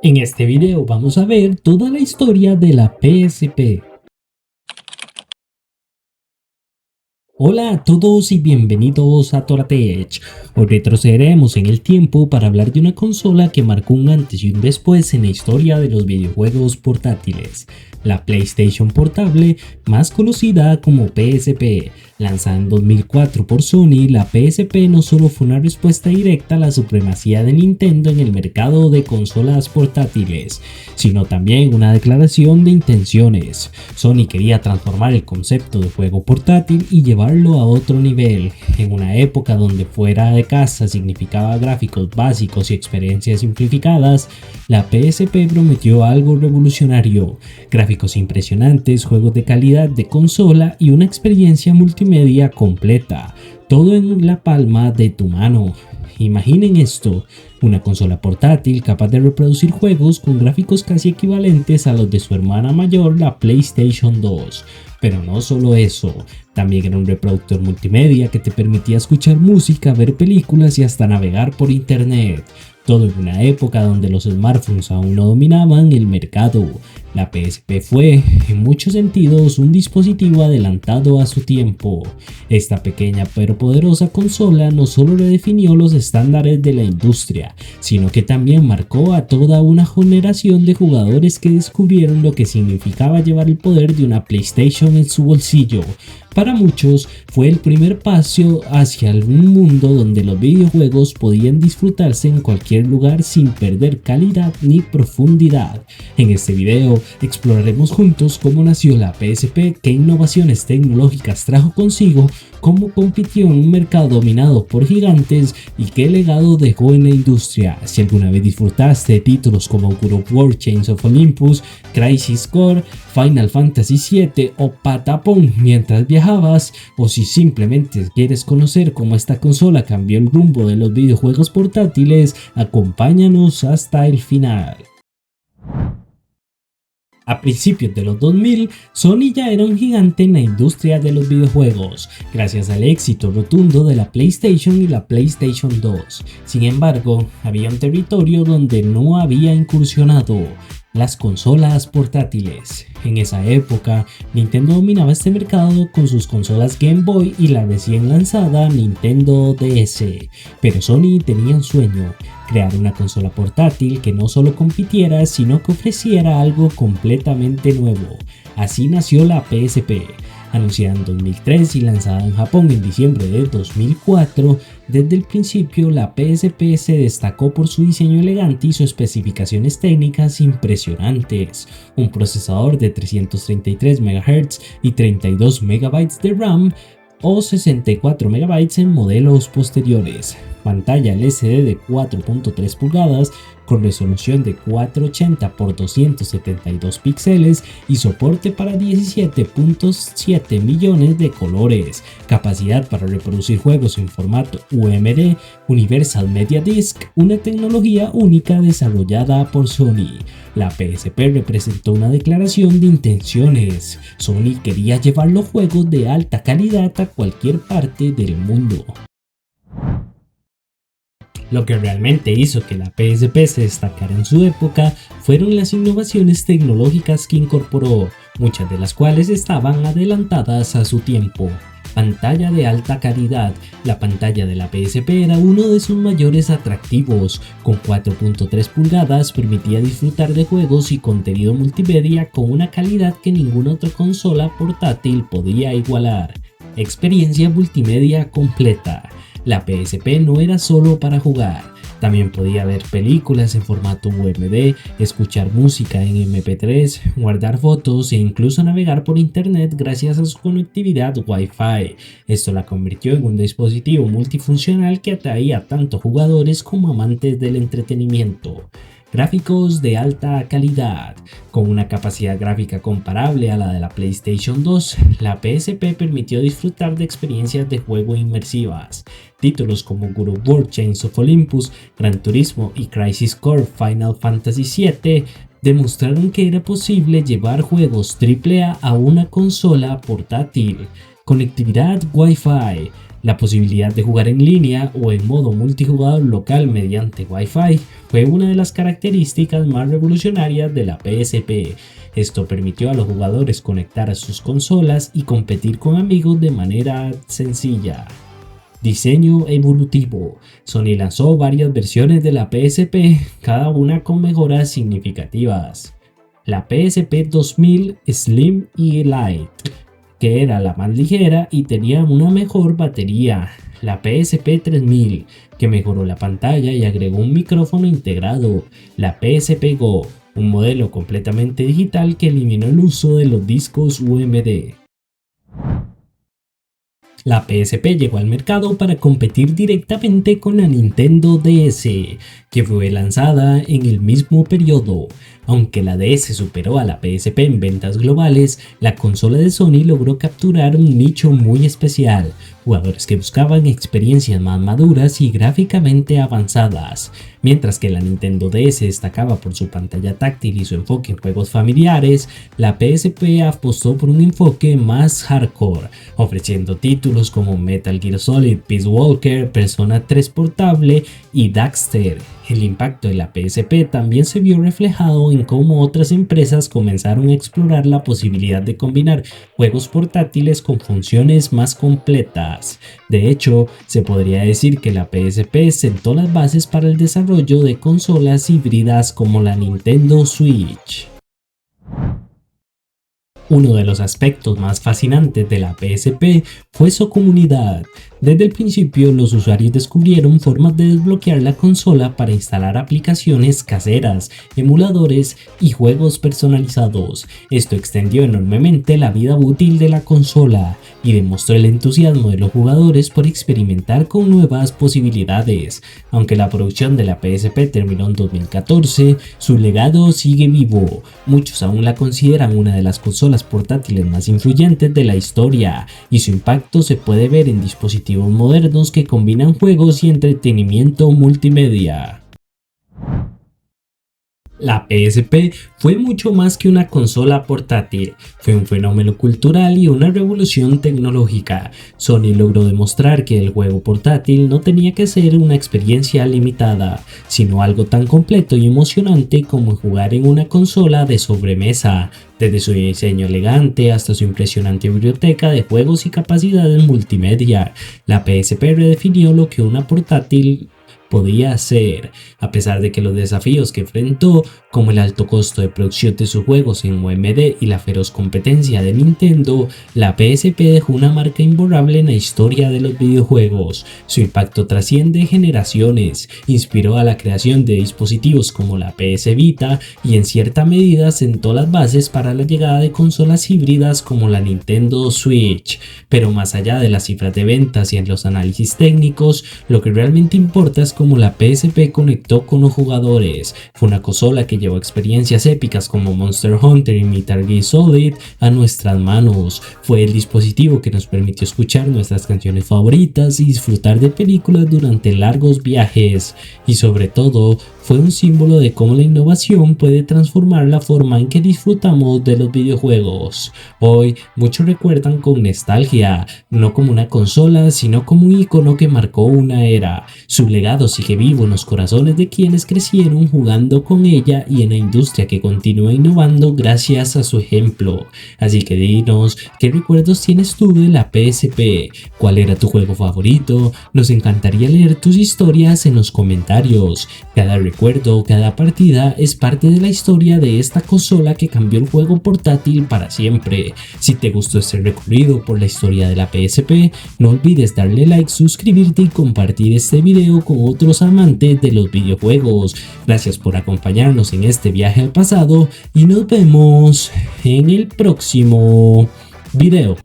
En este video vamos a ver toda la historia de la PSP. Hola a todos y bienvenidos a Toratech. Hoy retrocederemos en el tiempo para hablar de una consola que marcó un antes y un después en la historia de los videojuegos portátiles. La PlayStation Portable, más conocida como PSP. Lanzada en 2004 por Sony, la PSP no solo fue una respuesta directa a la supremacía de Nintendo en el mercado de consolas portátiles, sino también una declaración de intenciones. Sony quería transformar el concepto de juego portátil y llevarlo a otro nivel. En una época donde fuera de casa significaba gráficos básicos y experiencias simplificadas, la PSP prometió algo revolucionario: gráficos impresionantes, juegos de calidad de consola y una experiencia multimedia completa, todo en la palma de tu mano. Imaginen esto: una consola portátil capaz de reproducir juegos con gráficos casi equivalentes a los de su hermana mayor, la PlayStation 2. Pero no solo eso, también era un reproductor multimedia que te permitía escuchar música, ver películas y hasta navegar por internet. Todo en una época donde los smartphones aún no dominaban el mercado. La PSP fue, en muchos sentidos, un dispositivo adelantado a su tiempo. Esta pequeña pero poderosa consola no solo redefinió los estándares de la industria, sino que también marcó a toda una generación de jugadores que descubrieron lo que significaba llevar el poder de una PlayStation en su bolsillo. Para muchos fue el primer paso hacia un mundo donde los videojuegos podían disfrutarse en cualquier lugar sin perder calidad ni profundidad. En este video exploraremos juntos cómo nació la PSP, qué innovaciones tecnológicas trajo consigo, cómo compitió en un mercado dominado por gigantes y qué legado dejó en la industria. Si alguna vez disfrutaste de títulos como God of War, Chains of Olympus, Crisis Core, Final Fantasy VII o Patapon mientras viajabas, o si simplemente quieres conocer cómo esta consola cambió el rumbo de los videojuegos portátiles, acompáñanos hasta el final. A principios de los 2000, Sony ya era un gigante en la industria de los videojuegos, gracias al éxito rotundo de la PlayStation y la PlayStation 2. Sin embargo, había un territorio donde no había incursionado: las consolas portátiles. En esa época, Nintendo dominaba este mercado con sus consolas Game Boy y la recién lanzada Nintendo DS. Pero Sony tenía un sueño: crear una consola portátil que no solo compitiera, sino que ofreciera algo completamente nuevo. Así nació la PSP. Anunciada en 2003 y lanzada en Japón en diciembre de 2004, desde el principio la PSP se destacó por su diseño elegante y sus especificaciones técnicas impresionantes. Un procesador de 333 MHz y 32 MB de RAM o 64 MB en modelos posteriores. Pantalla LCD de 4.3 pulgadas con resolución de 480 x 272 píxeles y soporte para 17.7 millones de colores. Capacidad para reproducir juegos en formato UMD, Universal Media Disc, una tecnología única desarrollada por Sony. La PSP representó una declaración de intenciones. Sony quería llevar los juegos de alta calidad a cualquier parte del mundo. Lo que realmente hizo que la PSP se destacara en su época fueron las innovaciones tecnológicas que incorporó, muchas de las cuales estaban adelantadas a su tiempo. Pantalla de alta calidad. La pantalla de la PSP era uno de sus mayores atractivos. Con 4.3 pulgadas permitía disfrutar de juegos y contenido multimedia con una calidad que ninguna otra consola portátil podía igualar. Experiencia multimedia completa. La PSP no era solo para jugar, también podía ver películas en formato UMD, escuchar música en MP3, guardar fotos e incluso navegar por internet gracias a su conectividad Wi-Fi. Esto la convirtió en un dispositivo multifuncional que atraía tanto jugadores como amantes del entretenimiento. Gráficos de alta calidad. Con una capacidad gráfica comparable a la de la PlayStation 2, la PSP permitió disfrutar de experiencias de juego inmersivas. Títulos como God of War, Chains of Olympus, Gran Turismo y Crisis Core Final Fantasy VII demostraron que era posible llevar juegos AAA a una consola portátil. Conectividad Wi-Fi. La posibilidad de jugar en línea o en modo multijugador local mediante Wi-Fi fue una de las características más revolucionarias de la PSP. Esto permitió a los jugadores conectar a sus consolas y competir con amigos de manera sencilla. Diseño evolutivo. Sony lanzó varias versiones de la PSP, cada una con mejoras significativas. La PSP 2000 Slim y Lite, que era la más ligera y tenía una mejor batería. La PSP 3000, que mejoró la pantalla y agregó un micrófono integrado. La PSP Go, un modelo completamente digital que eliminó el uso de los discos UMD. La PSP llegó al mercado para competir directamente con la Nintendo DS, que fue lanzada en el mismo periodo. Aunque la DS superó a la PSP en ventas globales, la consola de Sony logró capturar un nicho muy especial, jugadores que buscaban experiencias más maduras y gráficamente avanzadas. Mientras que la Nintendo DS destacaba por su pantalla táctil y su enfoque en juegos familiares, la PSP apostó por un enfoque más hardcore, ofreciendo títulos como Metal Gear Solid, Peace Walker, Persona 3 Portable y Daxter. El impacto de la PSP también se vio reflejado en cómo otras empresas comenzaron a explorar la posibilidad de combinar juegos portátiles con funciones más completas. De hecho, se podría decir que la PSP sentó las bases para el desarrollo de consolas híbridas como la Nintendo Switch. Uno de los aspectos más fascinantes de la PSP fue su comunidad. Desde el principio, los usuarios descubrieron formas de desbloquear la consola para instalar aplicaciones caseras, emuladores y juegos personalizados. Esto extendió enormemente la vida útil de la consola y demostró el entusiasmo de los jugadores por experimentar con nuevas posibilidades. Aunque la producción de la PSP terminó en 2014, su legado sigue vivo. Muchos aún la consideran una de las consolas portátiles más influyentes de la historia, y su impacto se puede ver en dispositivos modernos que combinan juegos y entretenimiento multimedia. La PSP fue mucho más que una consola portátil, fue un fenómeno cultural y una revolución tecnológica. Sony logró demostrar que el juego portátil no tenía que ser una experiencia limitada, sino algo tan completo y emocionante como jugar en una consola de sobremesa. Desde su diseño elegante hasta su impresionante biblioteca de juegos y capacidades multimedia, la PSP redefinió lo que una portátil podía hacer. A pesar de que los desafíos que enfrentó, como el alto costo de producción de sus juegos en UMD y la feroz competencia de Nintendo, la PSP dejó una marca imborrable en la historia de los videojuegos. Su impacto trasciende generaciones, inspiró a la creación de dispositivos como la PS Vita y en cierta medida sentó las bases para la llegada de consolas híbridas como la Nintendo Switch. Pero más allá de las cifras de ventas y en los análisis técnicos, lo que realmente importa es cómo la PSP conectó con los jugadores. Fue una consola que llevó experiencias épicas como Monster Hunter y Metal Gear Solid a nuestras manos. Fue el dispositivo que nos permitió escuchar nuestras canciones favoritas y disfrutar de películas durante largos viajes. Y sobre todo, fue un símbolo de cómo la innovación puede transformar la forma en que disfrutamos de los videojuegos. Hoy, muchos recuerdan con nostalgia, no como una consola, sino como un icono que marcó una era. Su legado sigue vivo en los corazones de quienes crecieron jugando con ella y en la industria que continúa innovando gracias a su ejemplo. Así que dinos, ¿qué recuerdos tienes tú de la PSP? ¿Cuál era tu juego favorito? Nos encantaría leer tus historias en los comentarios. Cada recuerdo, cada partida es parte de la historia de esta consola que cambió el juego portátil para siempre. Si te gustó este recorrido por la historia de la PSP, no olvides darle like, suscribirte y compartir este video con otros amantes de los videojuegos. Gracias por acompañarnos en este viaje al pasado y nos vemos en el próximo video.